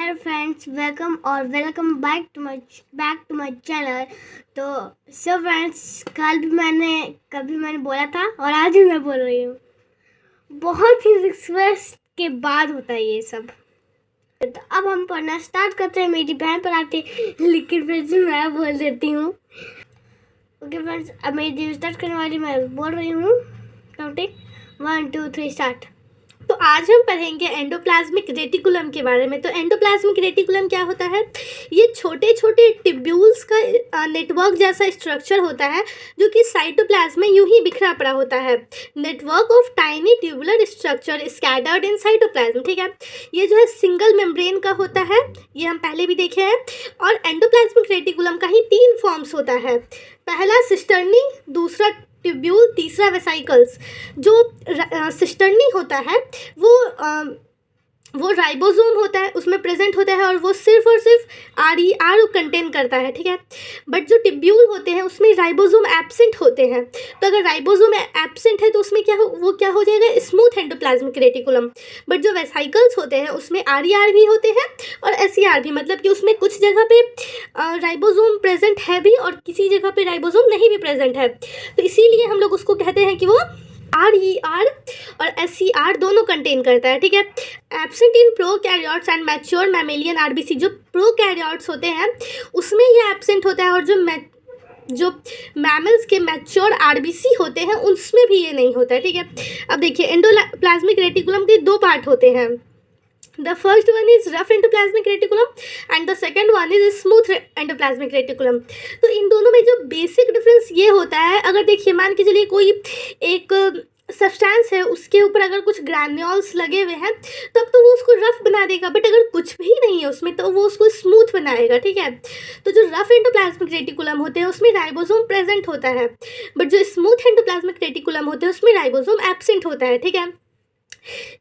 Dear friends, welcome back to my channel. तो सब friends, कभी मैंने बोला था और आज भी मैं बोल रही हूँ, बहुत ही रिक्वेस्ट के बाद होता है ये सब। तो अब हम पढ़ना स्टार्ट करते हैं। मेरी बहन पढ़ाती लेकिन फिर मैं बोल देती हूँ। ओके फ्रेंड्स, अब मेरी दीदी स्टार्ट करने वाली, मैं बोल रही हूँ। Counting 1 2 3 start. तो आज हम पढ़ेंगे एंडोप्लाज्मिक रेटिकुलम के बारे में। तो एंडोप्लाज्मिक रेटिकुलम क्या होता है? ये छोटे छोटे टिब्यूल्स का नेटवर्क जैसा स्ट्रक्चर होता है जो कि साइटोप्लाज्म में यूं ही बिखरा पड़ा होता है। Network of tiny tubular structure scattered in cytoplasm. ठीक है, ये जो है सिंगल मेम्ब्रेन का होता है, ये हम पहले भी देखे हैं। और एंडोप्लाज्मिक रेटिकुलम का ही 3 फॉर्म्स होता है। पहला सिस्टर्नी, दूसरा ट्यूब्यूल, तीसरा वेसाइकल्स। जो सिस्टर्नी होता है वो राइबोसोम होता है, उसमें प्रेजेंट होता है और वो सिर्फ और सिर्फ आर को कंटेन करता है। ठीक है, बट जो ट्यूब्यूल होते हैं उसमें राइबोसोम एब्सेंट होते हैं। तो अगर राइबोसोम एब्सेंट है तो उसमें क्या हो जाएगा? Smooth endoplasmic reticulum. बट जो वेसाइकल्स होते हैं उसमें आर भी होते हैं और एस भी, मतलब कि उसमें कुछ जगह पे राइबोसोम प्रेजेंट है भी और किसी जगह पे राइबोसोम नहीं भी प्रेजेंट है। तो इसीलिए हम लोग उसको कहते हैं कि वो आर और एस दोनों कंटेन करता है। ठीक है, absent in prokaryotes and mature mammalian RBC. जो प्रोकैरियोट्स होते हैं उसमें ये एब्सेंट होता है और जो मैमल्स के मैच्योर आरबीसी होते हैं उसमें भी ये नहीं होता है। ठीक है, अब देखिए एंडोप्लाज्मिक रेटिकुलम के 2 पार्ट होते हैं। The first one is rough endoplasmic reticulum and the second one is smooth endoplasmic reticulum। तो इन दोनों में जो बेसिक डिफरेंस ये होता है, अगर देखिए मान के चलिए कोई एक सब्सटेंस है, उसके ऊपर अगर कुछ ग्रैन्यूल्स लगे हुए हैं तब तो वो उसको रफ बना देगा, बट अगर कुछ भी नहीं है उसमें तो वो उसको स्मूथ बनाएगा। ठीक है, तो जो रफ एंडोप्लाज्मिक रेटिकुलम होते हैं उसमें राइबोसोम प्रेजेंट होता है, बट जो स्मूथ एंडोप्लाज्मिक रेटिकुलम होते हैं उसमें राइबोसोम एब्सेंट होता है। ठीक है,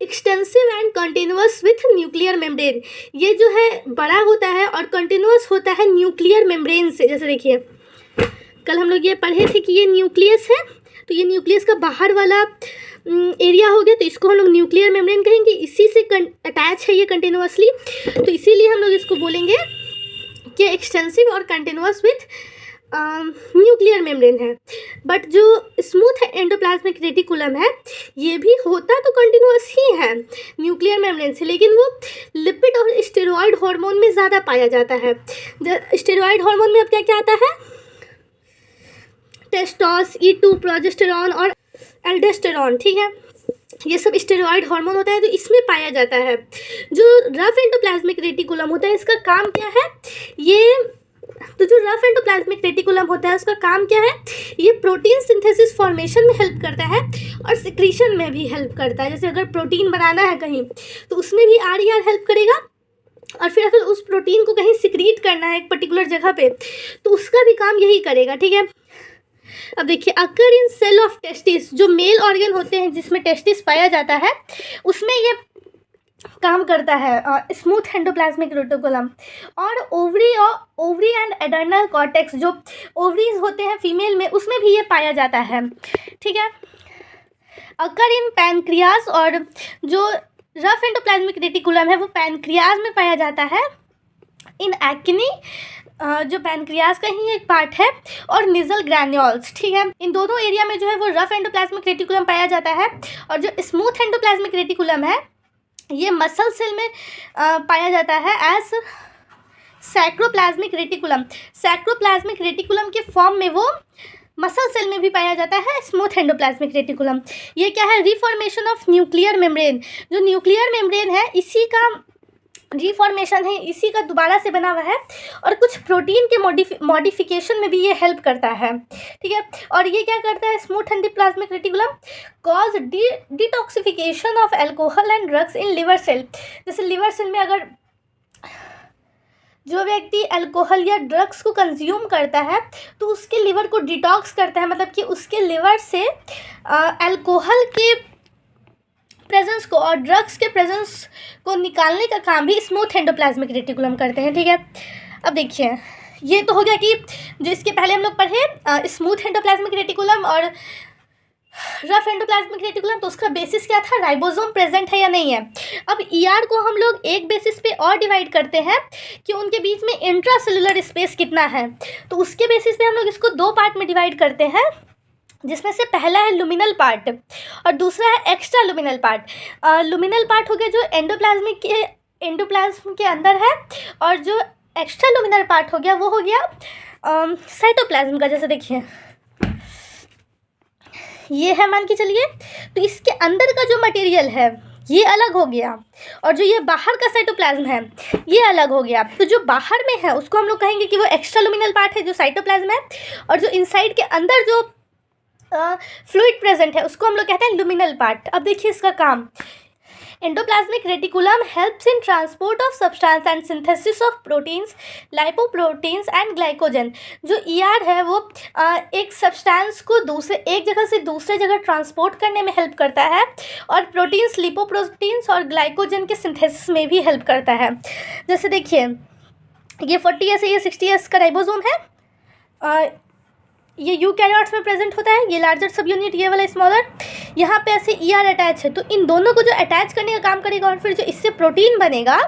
extensive and continuous with nuclear membrane. ये जो है बड़ा होता है और कंटिन्यूअस होता है न्यूक्लियर मेम्ब्रेन से। जैसे देखिए कल हम लोग ये पढ़े थे कि ये न्यूक्लियस है, तो ये न्यूक्लियस का बाहर वाला एरिया हो गया, तो इसको हम लोग न्यूक्लियर मेम्ब्रेन कहेंगे। इसी से अटैच है ये कंटिन्यूअसली, तो इसीलिए हम लोग इसको बोलेंगे कि एक्सटेंसिव और कंटिन्यूअस विथ न्यूक्लियर मेम्ब्रेन है। बट जो स्मूथ एंडोप्लाज्मिक रेटिकुलम है ये भी होता तो कंटिन्यूअस ही है न्यूक्लियर मेम्ब्रेन से, लेकिन वो लिपिड और स्टेरॉयड हार्मोन में ज़्यादा पाया जाता है। स्टेरॉयड हार्मोन में अब क्या क्या आता है? टेस्टोस, E2, प्रोजेस्टेरॉन और एल्डोस्टेरॉन। ठीक है, ये सब स्टेरॉयड हार्मोन होता है, तो इसमें पाया जाता है। जो रफ एंडोप्लाज्मिक रेटिकुलम होता है इसका काम क्या है? जो रफ एंडोप्लाज्मिक रेटिकुलम होता है उसका काम क्या है? ये प्रोटीन सिंथेसिस फॉर्मेशन में हेल्प करता है और सिक्रीशन में भी हेल्प करता है। जैसे अगर प्रोटीन बनाना है कहीं तो उसमें भी आर हेल्प करेगा, और फिर अगर उस प्रोटीन को कहीं सिक्रीट करना है एक पर्टिकुलर जगह पे तो उसका भी काम यही करेगा। ठीक है, अब देखिए अकर इन सेल ऑफ टेस्टिस, जो मेल ऑर्गन होते हैं जिसमें टेस्टिस पाया जाता है उसमें ये काम करता है स्मूथ एंडोप्लाज्मिक रेटिकुलम। और ओवरी एंड एडर्नल कॉर्टेक्स, जो ओवरीज होते हैं फीमेल में, उसमें भी ये पाया जाता है। ठीक है, अकर इन पैनक्रियाज, और जो रफ एंडोप्लाज्मिक रेटिकुलम है वो पैनक्रियाज में पाया जाता है। इन एक्ने, जो पैनक्रियाज का ही एक पार्ट है, और निजल ग्रैन्यूल्स। ठीक है, इन दोनों एरिया में जो है वो रफ एंडोप्लाज्मिक रेटिकुलम पाया जाता है। और जो स्मूथ एंडोप्लाज्मिक रेटिकुलम है ये मसल सेल में पाया जाता है एज सैक्रोप्लाज्मिक रेटिकुलम। सैक्रोप्लाज्मिक रेटिकुलम के फॉर्म में वो मसल सेल में भी पाया जाता है स्मूथ एंडोप्लाज्मिक रेटिकुलम। ये क्या है? Reformation of nuclear membrane. जो न्यूक्लियर मेम्ब्रेन है इसी का रिफॉर्मेशन है, इसी का दोबारा से बना हुआ है, और कुछ प्रोटीन के मॉडिफिकेशन में भी ये हेल्प करता है। ठीक है, और ये क्या करता है? Smooth endoplasmic reticulum cause detoxification of alcohol and drugs in liver cell. जैसे लिवर सेल में अगर जो व्यक्ति अल्कोहल या ड्रग्स को कंज्यूम करता है तो उसके लिवर को डिटॉक्स करता है, मतलब कि उसके लिवर से अल्कोहल के प्रेजेंस को और ड्रग्स के प्रेजेंस को निकालने का काम भी स्मूथ एंडोप्लाज्मिक रेटिकुलम करते हैं। ठीक है, अब देखिए ये तो हो गया कि जो इसके पहले हम लोग पढ़े स्मूथ एंडोप्लाज्मिक रेटिकुलम और रफ एंडोप्लाज्मिक रेटिकुलम, तो उसका बेसिस क्या था, राइबोसोम प्रेजेंट है या नहीं है। अब ईआर को हम लोग एक बेसिस पे और डिवाइड करते हैं कि उनके बीच में इंट्रासेलुलर स्पेस कितना है। तो उसके बेसिस पे हम लोग इसको दो पार्ट में डिवाइड करते हैं, जिसमें से पहला है लुमिनल पार्ट और दूसरा है एक्स्ट्रा लुमिनल पार्ट। लुमिनल पार्ट हो गया जो एंडोप्लाज्म के अंदर है, और जो एक्स्ट्रा लुमिनल पार्ट हो गया वो हो गया साइटोप्लाज्म का। जैसे देखिए ये है, मान के चलिए, तो इसके अंदर का जो मटेरियल है ये अलग हो गया, और जो ये बाहर का साइटोप्लाज्म है ये अलग हो गया। तो जो बाहर में है उसको हम लोग कहेंगे कि वो एक्स्ट्रा लुमिनल पार्ट है जो साइटोप्लाज्म है, और जो इनसाइड के अंदर जो फ्लूइड प्रेजेंट है उसको हम लोग कहते हैं लुमिनल पार्ट। अब देखिए इसका काम, endoplasmic reticulum helps in transport of substance and synthesis of proteins, lipoproteins and glycogen. जो ईआर है वो एक सब्सटेंस को एक जगह से दूसरे जगह ट्रांसपोर्ट करने में हेल्प करता है, और प्रोटीन्स, लिपोप्रोटीन्स और ग्लाइकोजन के सिंथेसिस में भी हेल्प करता है। जैसे देखिए ये 40S है, ये 60S का राइबोसोम है, ये यूकैरियोट्स में प्रेजेंट होता है, ये लार्जर सब यूनिट, ये वाला स्मॉलर, यहाँ पे ऐसे ईआर अटैच है। तो इन दोनों को जो अटैच करने का काम करेगा, और फिर जो इससे प्रोटीन बनेगा,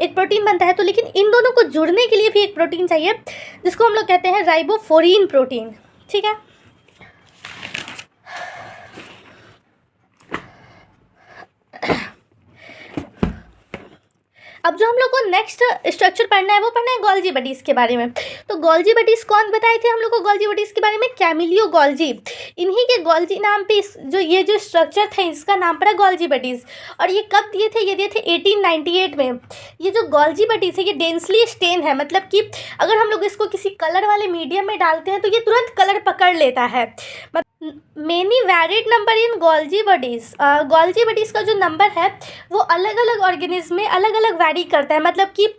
एक प्रोटीन बनता है। तो लेकिन इन दोनों को जुड़ने के लिए भी एक प्रोटीन चाहिए, जिसको हम लोग कहते हैं राइबोफोरीन प्रोटीन। ठीक है, अब जो हम लोग को नेक्स्ट स्ट्रक्चर पढ़ना है वो पढ़ना है गोल्जी बडीज़ के बारे में। तो गोल्जी बडीज़ कौन बताए थे हम लोग को गोल्जी बडीज़ के बारे में? Camillo Golgi. इन्हीं के गोल्जी नाम पे ये जो स्ट्रक्चर था इसका नाम पड़ा गोल्जी बडीज़। और ये कब दिए थे? ये दिए थे 1898 में। ये जो गोल्जी बडीज़ है ये डेंसली स्टेन है, मतलब कि अगर हम लोग इसको किसी कलर वाले मीडियम में डालते हैं तो ये तुरंत कलर पकड़ लेता है। Many varied number in Golgi buddies. Golgi buddies का जो नंबर है वो अलग अलग ऑर्गेनिज्म में अलग अलग वैरी करता है, मतलब कि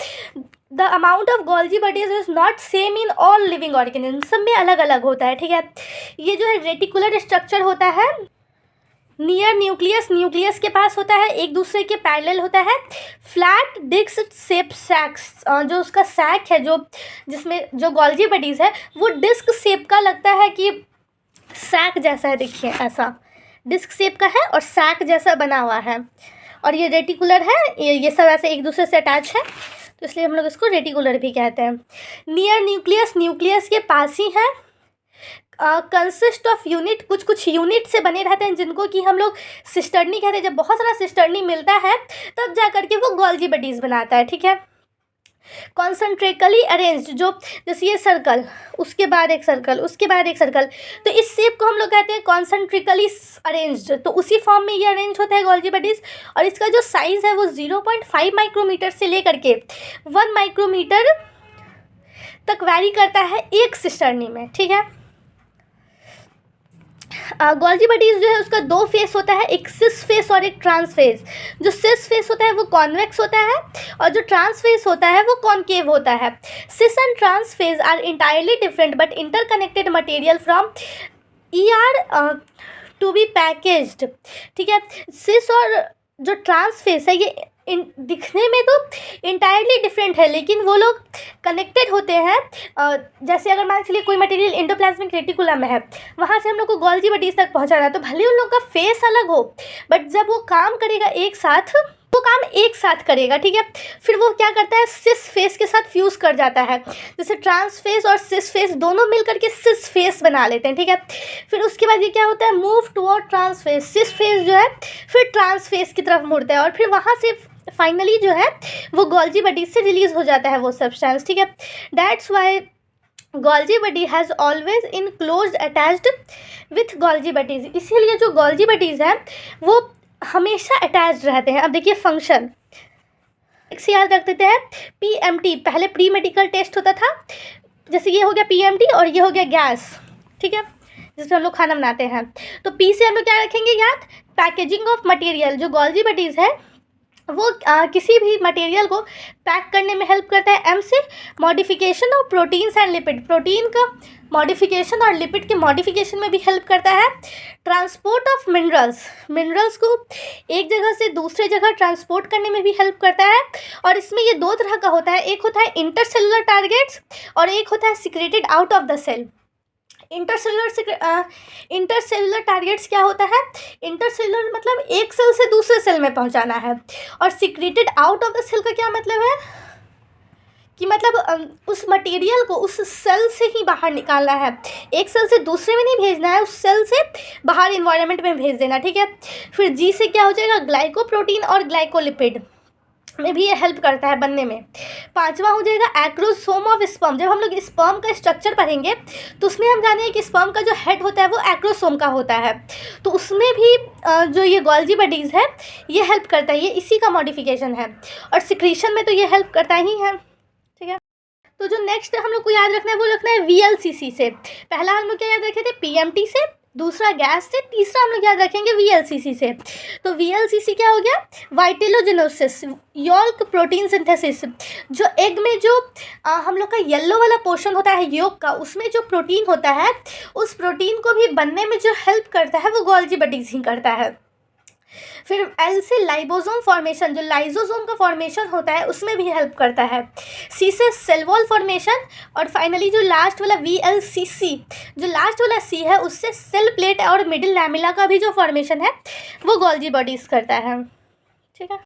the amount of Golgi buddies is not same in all living organism, सब में अलग अलग होता है। ठीक है, ये जो है रेटिकुलर स्ट्रक्चर होता है, नियर न्यूक्लियस के पास होता है, एक दूसरे के पैरेलल होता है। फ्लैट डिस्क शेप सैक्स, जो उसका सैक है जो जिसमें जो गोल्जी बडीज़ है वो डिस्क शेप का लगता है कि सैक जैसा है। देखिए ऐसा डिस्क शेप का है और सैक जैसा बना हुआ है, और ये रेटिकुलर है, ये सब ऐसे एक दूसरे से अटैच है, तो इसलिए हम लोग इसको रेटिकुलर भी कहते हैं। नियर न्यूक्लियस के पास ही है। कंसिस्ट ऑफ यूनिट, कुछ यूनिट से बने रहते हैं जिनको कि हम लोग सिस्टर्नी कहते हैं। जब बहुत सारा सिस्टर्नी मिलता है तब जा करके वो गोल्जी बडीज़ बनाता है। ठीक है, कॉन्सेंट्रिकली अरेंज्ड, जो जैसे ये सर्कल, उसके बाद एक सर्कल, उसके बाद एक सर्कल, तो इस शेप को हम लोग कहते हैं कॉन्सेंट्रिकली अरेंज्ड। तो उसी फॉर्म में ये अरेंज होता है गोल्जी बडीज़। और इसका जो साइज़ है वो 0.5 माइक्रोमीटर से लेकर के 1 माइक्रोमीटर तक वैरी करता है एक सिस्टर्नी में। ठीक है, गोल्जी बडीज़ जो है उसका दो फेस होता है, एक सिस फेस और एक ट्रांस फेस। जो सिस फेस होता है वो कॉन्वेक्स होता है, और जो ट्रांस फेस होता है वो कॉन्केव होता है। Cis and trans face are entirely different but interconnected material from ER to be packaged. ठीक है, सिस और जो ट्रांस फेस है ये दिखने में तो इंटायरली डिफरेंट है, लेकिन वो लोग कनेक्टेड होते हैं। जैसे अगर मान चलिए कोई मटेरियल एंडोप्लाज्मिक रेटिकुलम में है, वहाँ से हम लोग को गोल्जी बडीज़ तक पहुँचाना है, तो भले उन लोग का फेस अलग हो, बट जब वो काम करेगा एक साथ, वो काम एक साथ करेगा। ठीक है, फिर वो क्या करता है, सिस फेस के साथ फ्यूज़ कर जाता है। जैसे ट्रांस फेस और सिस फेस दोनों मिल करके सिस फेस बना लेते हैं। ठीक है, फिर उसके बाद ये क्या होता है, move toward trans face. Cis face जो है फिर ट्रांस फेस की तरफ मुड़ता है, और फिर वहाँ से फाइनली जो है वो गोल्जी बडीज़ से रिलीज हो जाता है वो सब्सटेंस। ठीक है, that's why Golgi body has always in close attached with Golgi bodies. इसीलिए जो गोल्जी बडीज़ है वो हमेशा अटैच्ड रहते हैं। अब देखिए फंक्शन एक से याद रख देते हैं, PMT पहले प्री मेडिकल टेस्ट होता था, जैसे ये हो गया PMT और ये हो गया गैस। ठीक है, जिसमें हम लोग खाना बनाते हैं। तो P से हम लोग क्या रखेंगे याद, पैकेजिंग ऑफ मटेरियल। जो गोल्जी बडीज़ है वो किसी भी मटेरियल को पैक करने में हेल्प करता है। M से modification of proteins and lipid, protein का मॉडिफिकेशन और लिपिड के मॉडिफिकेशन में भी हेल्प करता है। ट्रांसपोर्ट ऑफ मिनरल्स, मिनरल्स को एक जगह से दूसरे जगह ट्रांसपोर्ट करने में भी हेल्प करता है। और इसमें ये दो तरह का होता है, एक होता है इंटरसेलुलर टारगेट्स और एक होता है secreted out of the cell. Intercellular targets क्या होता है? इंटरसेलुलर मतलब एक सेल से दूसरे सेल में पहुंचाना है, और secreted out of the cell का क्या मतलब है कि मतलब उस मटेरियल को उस सेल से ही बाहर निकालना है, एक सेल से दूसरे में नहीं भेजना है, उस सेल से बाहर इन्वायरमेंट में भेज देना, ठीक है। फिर जी से क्या हो जाएगा? ग्लाइकोप्रोटीन और ग्लाइकोलिपिड में भी ये हेल्प करता है बनने में। पांचवा हो जाएगा एक्रोसोम ऑफ स्पर्म। जब हम लोग स्पर्म का स्ट्रक्चर पढ़ेंगे तो उसमें हम जानेंगे कि स्पर्म का जो हेड होता है वो एक्रोसोम का होता है, तो उसमें भी जो ये गोल्जी बॉडीज़ है ये हेल्प करता है, ये इसी का मॉडिफिकेशन है। और सिक्रीशन में तो ये हेल्प करता ही है, ठीक है। तो जो नेक्स्ट हम लोग को याद रखना है वो रखना है VLCC से। पहला हम लोग क्या याद रखे थे? PMT से, दूसरा गैस से, तीसरा हम लोग याद रखेंगे VLCC से। तो VLCC क्या हो गया? वाइटिलोजेनोसिस, यॉल्क प्रोटीन सिंथेसिस। जो एग में जो हम लोग का येलो वाला पोर्शन होता है योक का, उसमें जो प्रोटीन होता है उस प्रोटीन को भी बनने में जो हेल्प करता है वो गोल्जी बॉडीज़ ही करता है। फिर एल से लाइबोसोम फॉर्मेशन, जो लाइसोसोम का फॉर्मेशन होता है उसमें भी हेल्प करता है। सी से सेल वॉल फॉर्मेशन, और फाइनली जो लास्ट वाला VLCC, जो लास्ट वाला सी है उससे सेल प्लेट और मिडिल लैमिला का भी जो फॉर्मेशन है वो गोल्जी बॉडीज़ करता है, ठीक है।